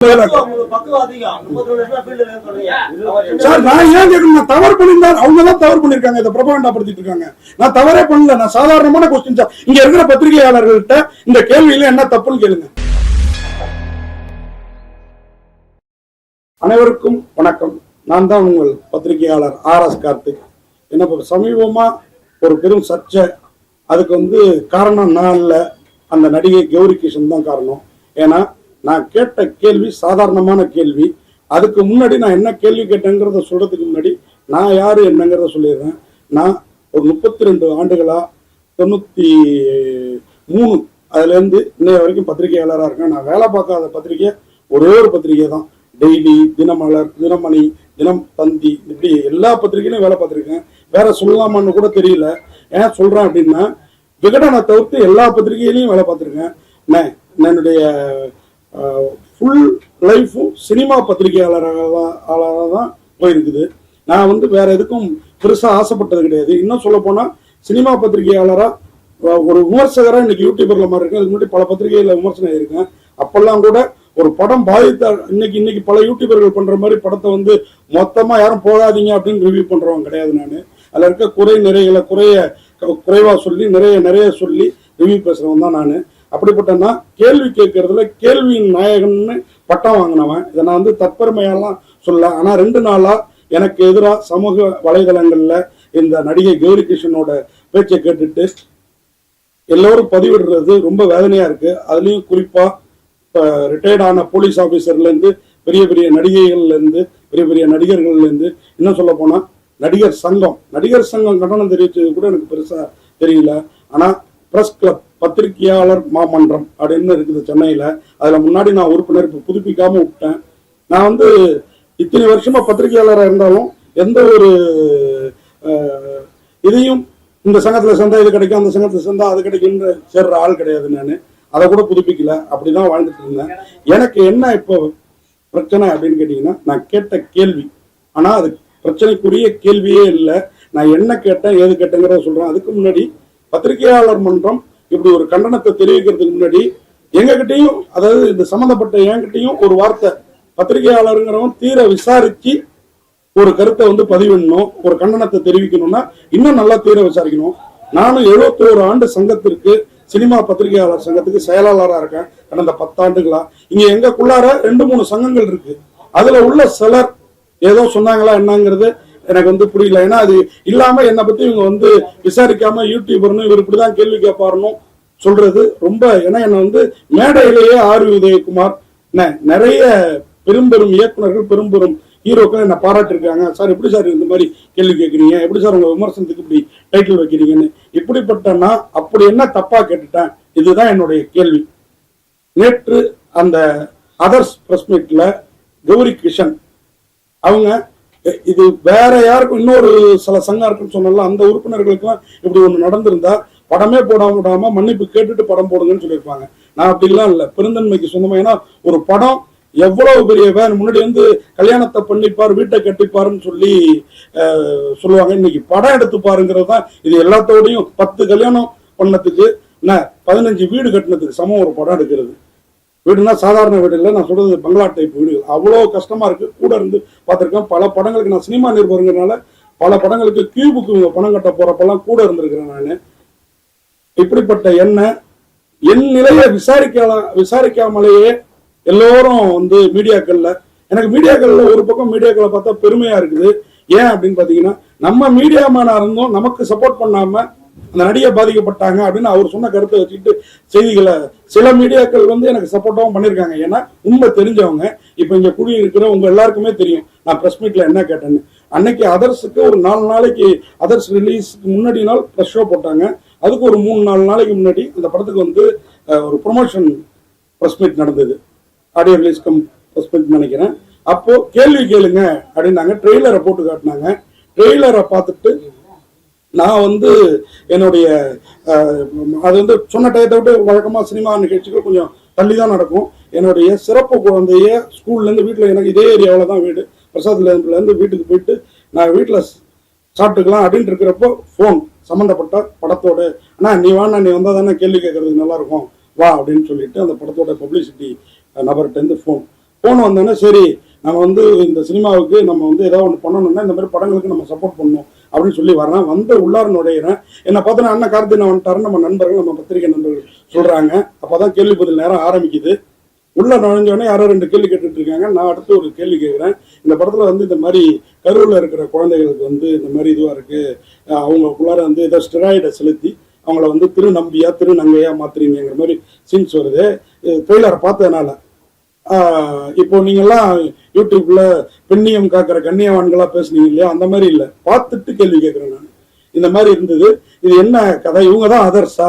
Sir நான் ஏன் கேட்கணும், தவறு பண்ணிருந்தார் அவங்க தான் தவறு பண்ணிருக்காங்க, இதை பிரபகண்டா படுத்திட்டு இருக்காங்க. நான் தவறே பண்ணல, நான் சாதாரணமான கொஸ்டின் சார். இங்க இருக்கிற பத்திரிகையாளர்கள்ட்ட இந்த கேள்வியில என்ன தப்புன்னு கேளுங்க. அனைவருக்கும் வணக்கம். நான் தான் உங்கள் பத்திரிகையாளர் RS கார்த்திக். என்ன சமீபமா ஒரு பெரும் சர்ச்சை, அதுக்கு காரணம் நான் இல்ல, அந்த நடிகை கௌரி கிஷன் தான் காரணம். ஏன்னா நான் கேட்ட கேள்வி சாதாரணமான கேள்வி. அதுக்கு முன்னாடி நான் என்ன கேள்வி கேட்டேங்கிறத சொல்றதுக்கு முன்னாடி நான் யாரு என்னங்கிறத சொல்லிடுறேன். நான் ஒரு 32 ஆண்டுகளா 93 அதுல இருந்து இன்னைய வரைக்கும் பத்திரிகையாளராக இருக்கேன். நான் வேலை பார்க்காத பத்திரிகை ஒரே ஒரு பத்திரிகை தான், டெய்லி, தினமலர், தினமணி, தினம் தந்தி, இப்படி எல்லா பத்திரிகையிலும் வேலை பார்த்துருக்கேன். வேற சொல்லலாமான்னு கூட தெரியல. ஏன் சொல்றேன் அப்படின்னா, விகடனை தவிர்த்து எல்லா பத்திரிகையிலையும் வேலை பார்த்துருக்கேன். என்னுடைய ஃபுல் லைஃபும் சினிமா பத்திரிகையாளராக தான் போயிருக்குது. நான் வேற எதுக்கும் பெருசாக ஆசைப்பட்டது கிடையாது. இன்னும் சொல்ல போனால் சினிமா பத்திரிகையாளராக ஒரு விமர்சகராக இன்னைக்கு யூடியூபர்ல மாதிரி இருக்கேன். அதுக்கு முன்னாடி பல பத்திரிகைகளில் விமர்சனம் இருக்கேன். அப்பெல்லாம் கூட ஒரு படம் பாதித்த இன்னைக்கு பல யூடியூபர்கள் பண்ற மாதிரி படத்தை மொத்தமா யாரும் போகாதீங்க அப்படின்னு ரிவ்யூ பண்றவங்க கிடையாது. நான் அதில் இருக்க குறை நிறைகளை குறைவா சொல்லி நிறைய சொல்லி ரிவ்யூ பேசுறவன் தான் நான். அப்படிப்பட்டனா கேள்வி கேட்கறதுல கேள்வியின் நாயகன்னு பட்டம் வாங்கினவன். இதை நான் தற்பெருமையெல்லாம் சொல்ல. ஆனா 2 நாளா எனக்கு எதிராக சமூக வலைதளங்கள்ல இந்த நடிகை கௌரி கிஷனோட பேச்சை கேட்டுட்டு எல்லோரும் பதிவிடுறது ரொம்ப வேதனையா இருக்கு. அதுலயும் குறிப்பா ரிட்டையர்ட் ஆன போலீஸ் ஆபீசர்ல இருந்து, பெரிய பெரிய நடிகைகள்ல இருந்து, பெரிய பெரிய நடிகர்கள்ல இருந்து, இன்னும் சொல்ல போனா நடிகர் சங்கம் கண்டனம் தெரிவிச்சது கூட எனக்கு பெருசா தெரியல. ஆனா பிரஸ் கிளப், பத்திரிகையாளர் மாமன்றம் அப்படின்னு இருக்குது சென்னையில. அதுல முன்னாடி நான் உறுப்பினர், இப்ப புதுப்பிக்காம விட்டேன். நான் இத்தனை வருஷமா பத்திரிகையாளராக இருந்தாலும் எந்த ஒரு இதையும் இந்த சங்கத்துல சேர்ந்தா இது கிடைக்கும், அந்த சங்கத்துல சேர்ந்தா அது கிடைக்கும்னு சேர்ற ஆள் கிடையாது. நான் அதை கூட புதுப்பிக்கல, அப்படிதான் வாழ்ந்துட்டு இருந்தேன். எனக்கு என்ன இப்போ பிரச்சனை அப்படின்னு கேட்டீங்கன்னா, நான் கேட்ட கேள்வி, ஆனா அது பிரச்சனைக்குரிய கேள்வியே இல்லை. நான் என்ன கேட்டேன் ஏது கேட்டேங்கிறத சொல்றேன். அதுக்கு முன்னாடி பத்திரிகையாளர் மன்றம் இப்படி ஒரு கண்டனத்தை தெரிவிக்கிறதுக்கு முன்னாடி எங்ககிட்டையும், அதாவது இந்த சம்பந்தப்பட்ட என்கிட்டையும் ஒரு வார்த்தை, பத்திரிகையாளருங்கிறவன் தீர விசாரிச்சு ஒரு கருத்தை பதிவிடணும், ஒரு கண்டனத்தை தெரிவிக்கணும்னா இன்னும் நல்லா தீர விசாரிக்கணும். நானும் 71 ஆண்டு சங்கத்திற்கு, சினிமா பத்திரிகையாளர் சங்கத்துக்கு செயலாளராக இருக்கேன் கடந்த 10 ஆண்டுகளா. இங்க எங்களுக்குள்ளார 2-3 சங்கங்கள் இருக்கு. அதுல உள்ள சிலர் ஏதோ சொன்னாங்களா என்னங்கிறது எனக்கு புரியல. ஏன்னா அது இல்லாம என்னை பத்தி இவங்க விசாரிக்காம யூடியூபர்னு இவர் இப்படிதான் கேள்வி கேட்பாருன்னு சொல்றது ரொம்ப, ஏன்னா என்ன மேடையிலேயே R. உதயகுமார், நிறைய பெரும்பெரும் இயக்குநர்கள், பெரும்பெரும் ஹீரோக்கள் என்ன பாராட்டிருக்காங்க. சார் எப்படி சார் இந்த மாதிரி கேள்வி கேட்குறீங்க, எப்படி சார் உங்க விமர்சனத்துக்கு இப்படி டைட்டில் வைக்கிறீங்கன்னு. இப்படிப்பட்டனா அப்படி என்ன தப்பா கேட்டுட்டேன், இதுதான் என்னுடைய கேள்வி. நேற்று அந்த அதர்ஸ் பிரஸ் மீட்ல கௌரி கிஷன் அவங்க, இது வேற யாருக்கும் இன்னொரு சில சங்கம் இருக்குன்னு சொன்னால அந்த உறுப்பினர்களுக்கெல்லாம் இப்படி ஒண்ணு நடந்திருந்தா படமே போடாம மன்னிப்பு கேட்டுட்டு படம் போடுங்கன்னு சொல்லியிருப்பாங்க. நான் அப்படிலாம் இல்லை, பெருந்தன்மைக்கு சொந்தமா. ஏன்னா ஒரு படம் எவ்வளவு பெரிய முன்னாடி கல்யாணத்தை பண்ணிப்பார், வீட்டை கட்டிப்பாருன்னு சொல்லி சொல்லுவாங்க. இன்னைக்கு படம் எடுத்து பாருங்கிறது தான் இது. எல்லாத்தோடையும் 10 கல்யாணம் பண்ணதுக்கு 15 வீடு கட்டினதுக்கு சமம் ஒரு படம் எடுக்கிறது. வீடுனா சாதாரண வீடு இல்லை, நான் சொல்றது பங்களா டைப் வீடு. அவ்வளோ கஷ்டமா இருக்கு. கூட இருந்து பார்த்துருக்கேன். பல படங்களுக்கு நான் சினிமா நிருபருங்கிறதுனால பல படங்களுக்கு கியூபுக்கு பணம் கட்ட போறப்பெல்லாம் கூட இருந்திருக்கிறேன் நான். இப்படிப்பட்ட என் நிலையை விசாரிக்காமலேயே எல்லோரும் மீடியாக்கள்ல, எனக்கு மீடியாக்கள்ல ஒரு பக்கம் மீடியாக்களை பார்த்தா பெருமையா இருக்குது. ஏன் அப்படின்னு பாத்தீங்கன்னா, நம்ம மீடியா மேனா இருந்தோம், நமக்கு சப்போர்ட் பண்ணாம அந்த நடிகை பாதிக்கப்பட்டாங்க அப்படின்னு அவர் சொன்ன கருத்தை வச்சுக்கிட்டு செய்திகளை சில மீடியாக்கள் எனக்கு சப்போர்ட்டாவும் பண்ணியிருக்காங்க. ஏன்னா உண்மை தெரிஞ்சவங்க. இப்ப இங்க குடி இருக்கிற உங்க எல்லாருக்குமே தெரியும் நான் பிரஸ் மீட்ல என்ன கேட்டேன்னு. அன்னைக்கு அதர்ஸுக்கு ஒரு 4 நாளைக்கு, அதர்ஸ் ரிலீஸ்க்கு முன்னாடி நாள் பிரஸ் ஷோ போட்டாங்க. அதுக்கு ஒரு 3-4 நாளைக்கு முன்னாடி அந்த படத்துக்கு ஒரு ப்ரொமோஷன் பிரஸ் மீட் நடந்தது, ஆடியோ ரிலீஸ் பிரஸ் மீட் நினைக்கிறேன். அப்போ கேள்வி கேளுங்க அப்படின்னாங்க. ட்ரெய்லரை போட்டு காட்டினாங்க. ட்ரெய்லரை பார்த்துட்டு நான் என்னுடைய அது சொன்ன டயத்தை விட்டு வழக்கமா சினிமா நிகழ்ச்சிகள் கொஞ்சம் தள்ளி தான் நடக்கும். என்னுடைய சிறப்பு குழந்தைய ஸ்கூல்ல இருந்து வீட்டில், எனக்கு இதே ஏரியாவில் தான் வீடு, பிரசாத்ல இருந்து வீட்டுக்கு போயிட்டு நான் வீட்டில் சாப்பிட்டுக்கலாம் அப்படின்ட்டு இருக்கிறப்போ ஃபோன் சம்மந்தப்பட்ட படத்தோட, அண்ணா நீ வாண்ணா, நீ வந்தால் தானே கேள்வி கேட்கறதுக்கு நல்லா இருக்கும், வா அப்படின்னு சொல்லிட்டு அந்த படத்தோட பப்ளிசிட்டி நபர்கிட்ட ஃபோன். போன் வந்தோன்னா சரி நம்ம வந்து இந்த சினிமாவுக்கு நம்ம வந்து ஏதாவது ஒன்று பண்ணணும்னா இந்த மாதிரி படங்களுக்கு நம்ம சப்போர்ட் பண்ணணும் அப்படின்னு சொல்லி வரேன். வந்து உள்ளார நுழையிறேன். என்னை பார்த்தோன்னா அண்ணன் கார்த்திகை வந்துட்டாருன்னு நம்ம நண்பர்கள் நம்ம பத்திரிகை நண்பர்கள் சொல்றாங்க. அப்போதான் கேள்வி பதில் நேரம் ஆரம்பிக்குது. உள்ள நுழைஞ்சோடனே யாரோ 2 கேள்வி கேட்டுட்டு இருக்காங்க. நான் அடுத்து ஒரு கேள்வி கேட்குறேன். இந்த படத்துல வந்து இந்த மாதிரி கருவில் இருக்கிற குழந்தைகளுக்கு வந்து இந்த மாதிரி இதுவா இருக்கு, அவங்களுக்குள்ளார வந்து ஏதோ ஸ்டெராய்டை செலுத்தி அவங்கள வந்து திருநம்பியா திருநங்கையா மாத்துறீங்கிற மாதிரி சீன்ஸ் வருது. ட்ரெய்லரை பார்த்ததுனால இப்போ நீங்கெல்லாம் யூடியூப்ல பெண்ணியம் காக்கிற கண்ணியவான்களா பேசுனீங்க இல்லையா, அந்த மாதிரி இல்லை, பார்த்துட்டு கேள்வி கேட்கிறேன் நான். இந்த மாதிரி இருந்தது, இது என்ன கதை, இவங்க தான் அதர்ஸா?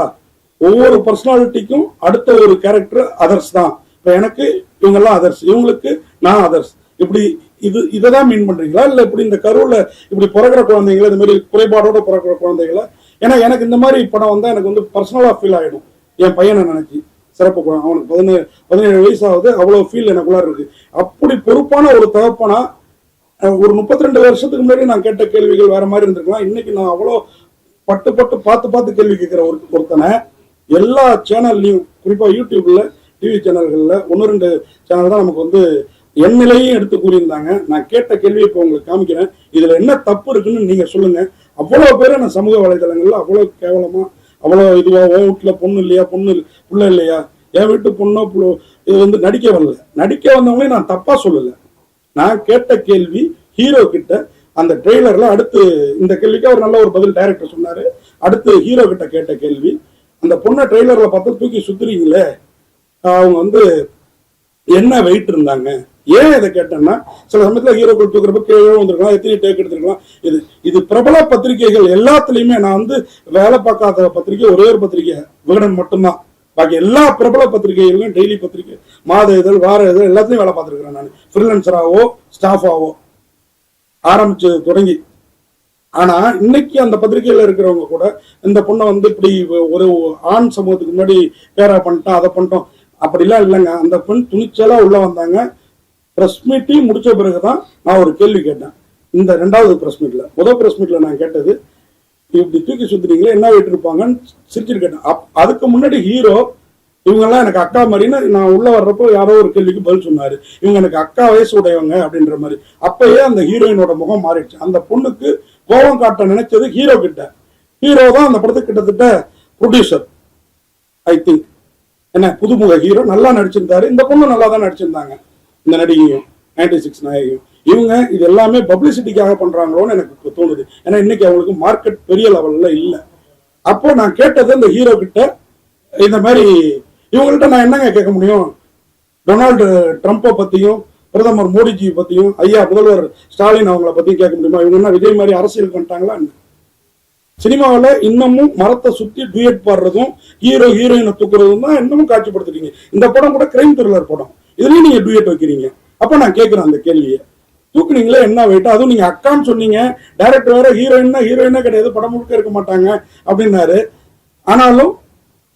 ஒவ்வொரு பர்சனாலிட்டிக்கும் அடுத்த ஒரு கேரக்டர் அதர்ஸ் தான். இப்போ எனக்கு இவங்கெல்லாம் அதர்ஸ், இவங்களுக்கு நான் அதர்ஸ், இப்படி இதைதான் மீன் பண்றீங்களா? இல்லை இப்படி இந்த கருவில் இப்படி பிறக்கிற குழந்தைங்களா, இந்த மாதிரி குறைபாடோட பிறக்கிற குழந்தைங்களா? ஏன்னா எனக்கு இந்த மாதிரி படம் வந்தால் எனக்கு வந்து பர்சனலா ஃபீல் ஆகிடும். என் பையனை நினைச்சு சிறப்பு, அவனுக்கு 17 வயசு ஆகுது, அவ்வளவு ஃபீல் எனக்குள்ள இருக்கு. அப்படி பொறுப்பான ஒரு தகப்பனா ஒரு 32 வருஷத்துக்கு முன்னாடி நான் கேட்ட கேள்விகள் வேற மாதிரி இருந்திருக்கலாம். இன்னைக்கு நான் அவ்வளோ பார்த்து கேள்வி கேட்கிற ஒருத்தனை எல்லா சேனல்லையும், குறிப்பா யூடியூப்ல டிவி சேனல்கள்ல 1-2 சேனல் தான் நமக்கு வந்து என் நிலையும் எடுத்து கூறியிருந்தாங்க. நான் கேட்ட கேள்வியை இப்போ உங்களுக்கு காமிக்கிறேன். இதுல என்ன தப்பு இருக்குன்னு நீங்க சொல்லுங்க. அவ்வளவு பேரை நான் சமூக வலைதளங்கள்ல அவ்வளவு கேவலமா, அவ்வளோ இதுவா, உன் வீட்டுல பொண்ணு இல்லையா, புள்ள இல்லையா, என் வீட்டு பொண்ணோ இது வந்து நடிக்க வரல, நடிக்க வந்தவங்களே நான் தப்பா சொல்லல. நான் கேட்ட கேள்வி ஹீரோ கிட்ட அந்த ட்ரெய்லர்ல, அடுத்து இந்த கேள்விக்கு அவர் நல்ல ஒரு பதில் டைரக்டர் சொன்னாரு. அடுத்து ஹீரோ கிட்ட கேட்ட கேள்வி, அந்த பொண்ணை ட்ரெய்லர்ல பார்த்து தூக்கி சுத்துறீங்களே, அவங்க வந்து என்ன வெயிட் இருந்தாங்க? ஏன் இதை கேட்டேன்னா, சில சமயத்துல ஹீரோக்கள் தூக்குறப்ப கீழே வந்திருக்கலாம், எத்தனை டேக் எடுத்திருக்கலாம். இது பிரபல பத்திரிகைகள் எல்லாத்துலயுமே, நான் வந்து வேலை பார்க்காத பத்திரிகை ஒரே ஒரு பத்திரிகை விகடன் மட்டும்தான். பாக்கி எல்லா பிரபல பத்திரிகைகளும், டெய்லி பத்திரிகை, மாத இதழ், வார இதழ் எல்லாத்துலயும் வேலை பார்த்துருக்கிறேன் நான், ஃப்ரீலான்சராவோ ஸ்டாஃபாவோ ஆரம்பிச்சு தொடங்கி. ஆனா இன்னைக்கு அந்த பத்திரிகையில இருக்கிறவங்க கூட இந்த பொண்ணை வந்து இப்படி ஒரு ஆண் சமூகத்துக்கு முன்னாடி பேரா பண்ணிட்டோம், அதை பண்ணிட்டோம், அப்படிலாம் இல்லைங்க. அந்த பெண் துணிச்சலா உள்ள வந்தாங்க. பிரஸ் மீட்டிங் முடிச்ச பிறகுதான் நான் ஒரு கேள்வி கேட்டேன். இந்த 2வது பிரஸ் மீட்ல, முதல் பிரஸ் மீட்ல நான் கேட்டது, இப்படி தூக்கி சுத்துறீங்களே என்ன வெயிட் இருப்பாங்கன்னு சிரிச்சுட்டு கேட்டேன். அதுக்கு முன்னாடி ஹீரோ இவங்கெல்லாம் எனக்கு அக்கா மாதிரின்னு நான் உள்ள வர்றப்போ யாரோ ஒரு கேள்விக்கு பதில் சொன்னாரு, இவங்க எனக்கு அக்கா வயசு உடையவங்க அப்படின்ற மாதிரி. அப்பயே அந்த ஹீரோயினோட முகம் மாறிடுச்சு. அந்த பொண்ணுக்கு கோபம் காட்ட நினைச்சது ஹீரோ கிட்ட. ஹீரோ தான் அந்த படத்துக்கு கிட்டத்தட்ட ப்ரொடியூசர், ஐ திங்க். என்ன புதுமுக ஹீரோ நல்லா நடிச்சிருந்தாரு. இந்த பொண்ணு நல்லா தான் நடிச்சிருந்தாங்க, இந்த நடிகையும் 96 நாயகியும். இவங்க இது எல்லாமே பப்ளிசிட்டிக்காக பண்றாங்களோன்னு எனக்கு தோணுது. ஏன்னா இன்னைக்கு அவங்களுக்கு மார்க்கெட் பெரிய லெவல்ல இல்லை. அப்போ நான் கேட்டது இந்த ஹீரோ கிட்ட, இந்த மாதிரி இவங்கள்ட்ட நான் என்னங்க கேட்க முடியும்? டொனால்டு ட்ரம்ப்பை பத்தியும் பிரதமர் மோடிஜி பத்தியும் ஐயா முதல்வர் ஸ்டாலின் அவங்கள பத்தியும் கேட்க முடியுமா? இவங்க என்ன விஜய் மாதிரி அரசியல் பண்ணிட்டாங்களா? சினிமாவில் இன்னமும் மரத்தை சுத்தி டூயட் பாடுறதும் ஹீரோ ஹீரோயினை தூக்குறதும் தான் இன்னமும் காட்சிப்படுத்துறீங்க. இந்த படம் கூட கிரைம் த்ரில்லர் படம், இதுலயும் நீங்க டூயட் வைக்கிறீங்க. அப்ப நான் கேட்கிறேன் அந்த கேள்வியை, தூக்குனீங்களே என்ன வெயிட்? அதுவும் நீங்க அக்கான்னு சொன்னீங்க, டைரக்டர் வேற ஹீரோயினா கிடையாது, படம் முழுக்க இருக்க மாட்டாங்க அப்படின்னாரு. ஆனாலும்